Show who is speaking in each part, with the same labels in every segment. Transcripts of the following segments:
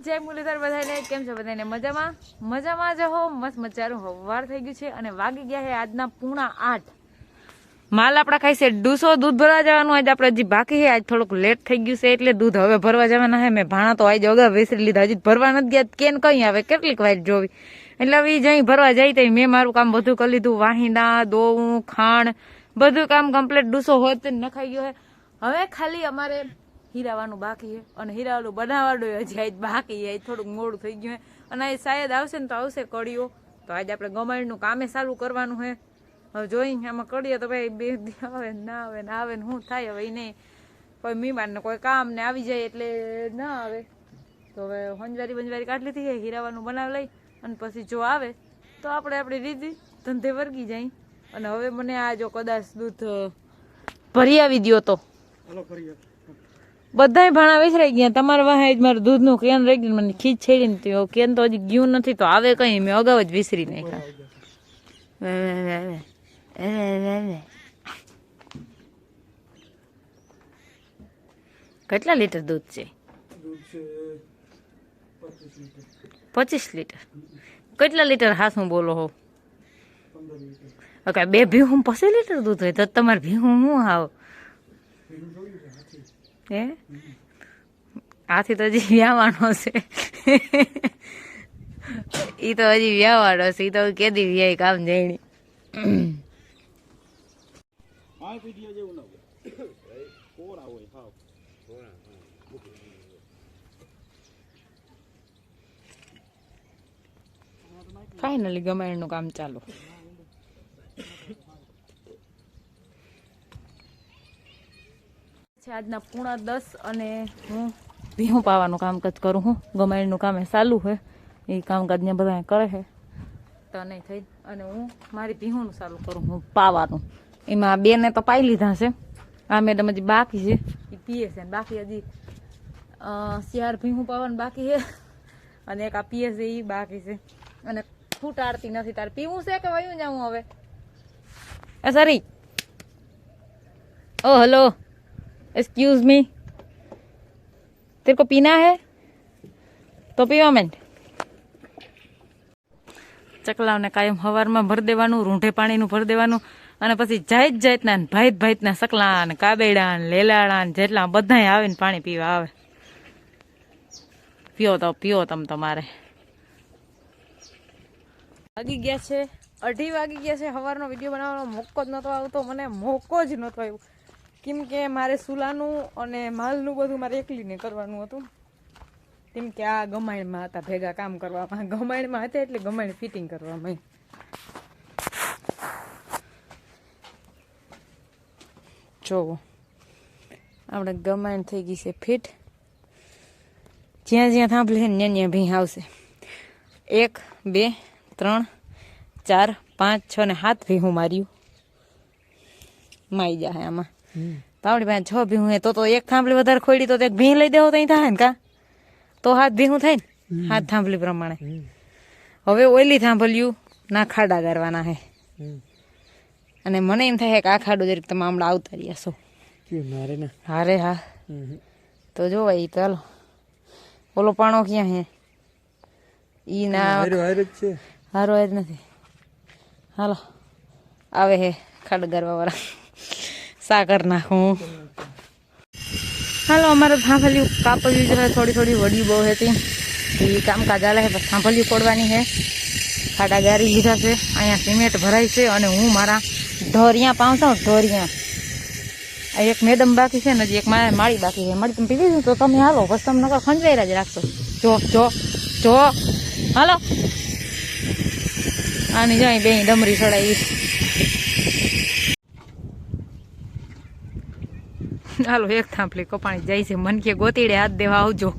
Speaker 1: જય મુરલીધર બધાને કેમ છો બધાને મજામાં જ હો મસ્ત મજાનું હવાર થઈ ગયું છે અને વાગી ગયા છે આજના 7:30 માલ આપડા ખાઈ છે ડૂસો દૂધ ભરવા જવાનું આજ આપણે હજી બાકી છે આજ થોડુંક લેટ થઈ ગયું છે એટલે દૂધ હવે ભરવા જવાના છે મેં ભાણા તો આજ અગાઉ વેસરી લીધા હજી ભરવા નથી ગયા કેન કઈ આવે કેટલીક વાઈટ જોવી એટલે હવે જઈ ભરવા જાય તો મેં મારું કામ બધું કરી લીધું વાહિંદા દોવું ખાણ બધું કામ કમ્પ્લીટ ડૂસો હોત નખાઈ ગયો છે હવે ખાલી અમારે હીરાવાનું બાકી છે અને હીરાવાળું બનાવવાનું હજી આજ બાકી છે થોડુંક મોડું થઈ ગયું છે અને આ શાયદ આવશે ને તો આવશે કડીઓ તો આજે આપણે ગમાણનું કામે ચાલુ કરવાનું છે હવે જોઈ આમાં કરીએ તો ભાઈ બે આવે ના આવે ને આવે ને શું થાય હવે નહીં કોઈ મહેમાન ને કોઈ કામ ને આવી જાય એટલે ના આવે તો હવે બંજવારી કાઢી લીધી છે હીરાવાનું બનાવી લઈ અને પછી જો આવે તો આપણે આપણી રીતિ ધંધે વર્ગી જાય અને હવે મને આ જો કદાચ દૂધ ભરી આવી દો તો બધા ભાણા વિસરાઈ ગયા તમારા વાહે જ મારું દૂધનું કેન રહી ગયું મને ખીચ છેડી ને કેન તો હજી ગયું નથી તો આવે કઈ મેં અગાઉ જ વિસરી નાખ્યા કેટલા લીટર દૂધ છે 25 લીટર કેટલા લીટર હાસું બોલો હો ઓકે બે ભીહું 25 લીટર દૂધ હોય તો તમારે ભીહું શું આવ હે આથી તો હજી વ્યાવાનો છે ઈ તો હજી વ્યાવાનો છે ઈ તો કેદી વ્યાય કામ જઈણી ફાઇનલી ગમાણનું કામ ચાલુ આજના 9:30 અને હું ભીહું પાવાનું કામકાજ કરું હું ગમાણનું કામ ચાલુ છે એ કામકાજ ને બધા કરે છે તો નહીં થઈ અને હું મારી ભીહુંનું ચાલુ કરું હું પાવાનું એમાં બેને તો પાઈ લીધા છે આ મેડમ હજી બાકી છે એ પીએ છે બાકી હજી 4 ભીહું પાવાનું બાકી છે અને એક આ પીએ છે એ બાકી છે અને ફૂટાડતી નથી તારે પીવું છે કે વયું જાઉં હવે સરી ઓ હેલો एक्सक्यूज मी तेरे को पीना है तो पीवा मैं ચકલાઓને કાયમ હવારમાં ભરી દેવાનું રૂંઢે પાણીનું ભરી દેવાનું અને પછી જાતના ભાઈતના સકલા ને કાબેડા ને લેલાડા ને જેટલા બધાય આવે ને પાણી પીવા આવે પીઓ તમે તમારે વાગી ગયા છે 2:30 વાગી ગયા છે સવારનો વિડીયો બનાવવાનો મોકો જ નહોતો આવતો મને મોકો જ નહોતો આવ્યો કેમ કે મારે સુલાનું અને માલનું બધું મારે એકલીને કરવાનું હતું કેમ કે આ ગમાણમાં હતા ભેગા કામ કરવામાં ગમાણમાં હતા એટલે ગમાણ ફિટિંગ કરવામાં જોવો આપણે ગમાણ થઈ ગઈ છે ફિટ જ્યાં થાંભલે ત્યાં ભી આવશે 1 2 3 4 5 6 ને 7 ભીહું માર્યું માઈ જાય આમાં તો આપણી પાસે 6 ભીહું હે તો એક થાંભલી વધારે ખોડી તો એક ભીહ લઈ દેવો તો થાય ને કા તો 7 ભીહું થાય ને 7 થાંભલી પ્રમાણે હવે ઓઈલી થાંભલ્યું ના ખાડા કરવાના હે અને મને એમ થાય કે આ ખાડું જરીક તમે હમણાં આવતા રહ્યા છો હારે હા તો જો ભાઈ ચાલો ઓલો પાણો ક્યાં હે ઈ ના હારો જ નથી હાલો આવે હે ખાડ ગરવા વાળા સાકર નાખું હાલો અમારે થાંભલિયું કાપવ્યું છે થોડી વડી બહુ હતી એ કામકાજ ચાલે છે પછી થાંભલિયું ફોડવાની છે ખાડા ગારી લીધા છે અહીંયા સિમેન્ટ ભરાય છે અને હું મારા ઢોરિયા પાઉં છું ઢોરિયા આ એક મેડમ બાકી છે ને હજી એક માળી બાકી છે માળી તમે પીવી તો તમે હાલો પછી તમે નકર ખંજવાયરા જ રાખશો જો હાલો આની જાય બે ડમરી ચડાવી હાલો એક થાંભલી કપાણી જાય છે મન કે ગોતીડે હાથ દેવા આવજો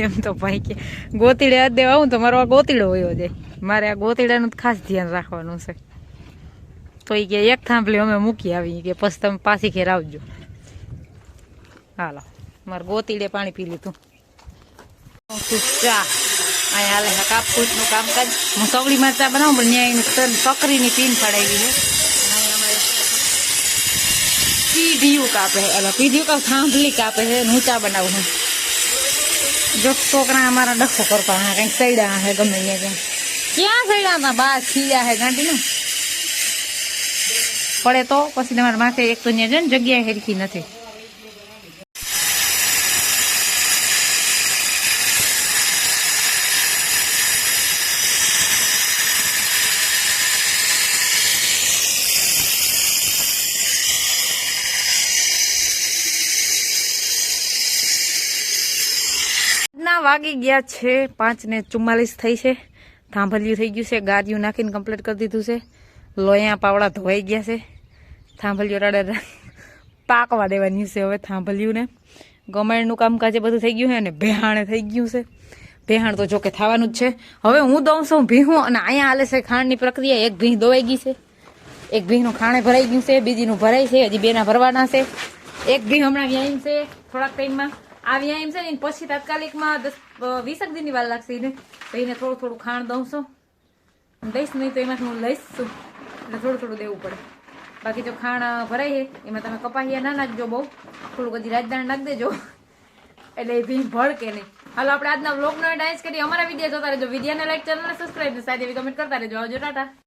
Speaker 1: એમ તો ભાઈ કે ગોતીડે હાથ દેવા આવું તો મારો આ ગોતીડો વયો જાય મારે આ ગોતીડાનું ખાસ ધ્યાન રાખવાનું છે તો એ કે એક થાંભલી અમે મૂકી આવી કે પછી તમે પાછી ઘેર આવજો હાલો મારે ગોતીડે પાણી પી લીધું ચા અહીંયા હાલે કાપકૂટનું કામકાજ હું સવડીમાં ચા બનાવું પણ ત્યાં સકરીની પીન ફાડાવી છે પીઢિયું કાપે એટલે પીઢિયું કાપ થાંભલી કાપે છે હું ચા બનાવું છું જો છોકરા અમારા ડખો કરતા હા કંઈક સૈડા હે ગમે ત્યાં ક્યાં સૈડા હતા બા ખીયા હે ગાંડી ને પડે તો પછી તમારા માથે એક તો ત્યાં છે ને જગ્યા હેરખી નથી. ના વાગી ગયા છે 5:44 થઈ છે. થાંભલિયું થઈ ગયું છે, ગાદિયું નાખીને કમ્પ્લીટ કરી દીધું છે. લોયા પાવડા ધોવાઈ ગયા છે. થાંભલિયું રડે પાકવા દેવાની છે હવે થાંભલિયું ને. ગમાણનું કામકાજ બધું થઈ ગયું છે અને ભેહાણે થઈ ગયું છે. ભેહાણ તો જોકે થવાનું જ છે. હવે હું દઉં છું ભીહું અને અહીંયા હાલે છે ખાંડની પ્રક્રિયા. એક ભીહ દોવાઈ ગઈ છે, એક ભીહનું ખાણે ભરાઈ ગયું છે, બીજીનું ભરાય છે, હજી બેના ભરવાના છે. એક ભીહ હમણાં વ્યાયામ છે થોડાક ટાઈમમાં. આ વ્યાયામ છે ને પછી તાત્કાલિકમાં 10-20 દિનની વાર લાગશે એને. તો એને થોડું થોડું ખાણ દઉં છું, દઈશ નહીં તો એમાંથી હું લઈશ છું એટલે થોડું થોડું દેવું પડે. બાકી જો ખાણ ભરાય છે એમાં તમે કપાહિયા ના નાખજો, બહુ થોડુંક હજી રાજદાણ નાખી દેજો એટલે એ ભીહ ભળકે નહીં. હાલો આપણે આજના વ્લોગનો ડાન્સ કરીએ. અમારા વિડીયો જોતા રહેજો, વિડીયોને લાઈક, ચેનલને સબસ્ક્રાઈબ, સાથે એવી કમેન્ટ કરતા રહેજો. આવજો, ટાટા.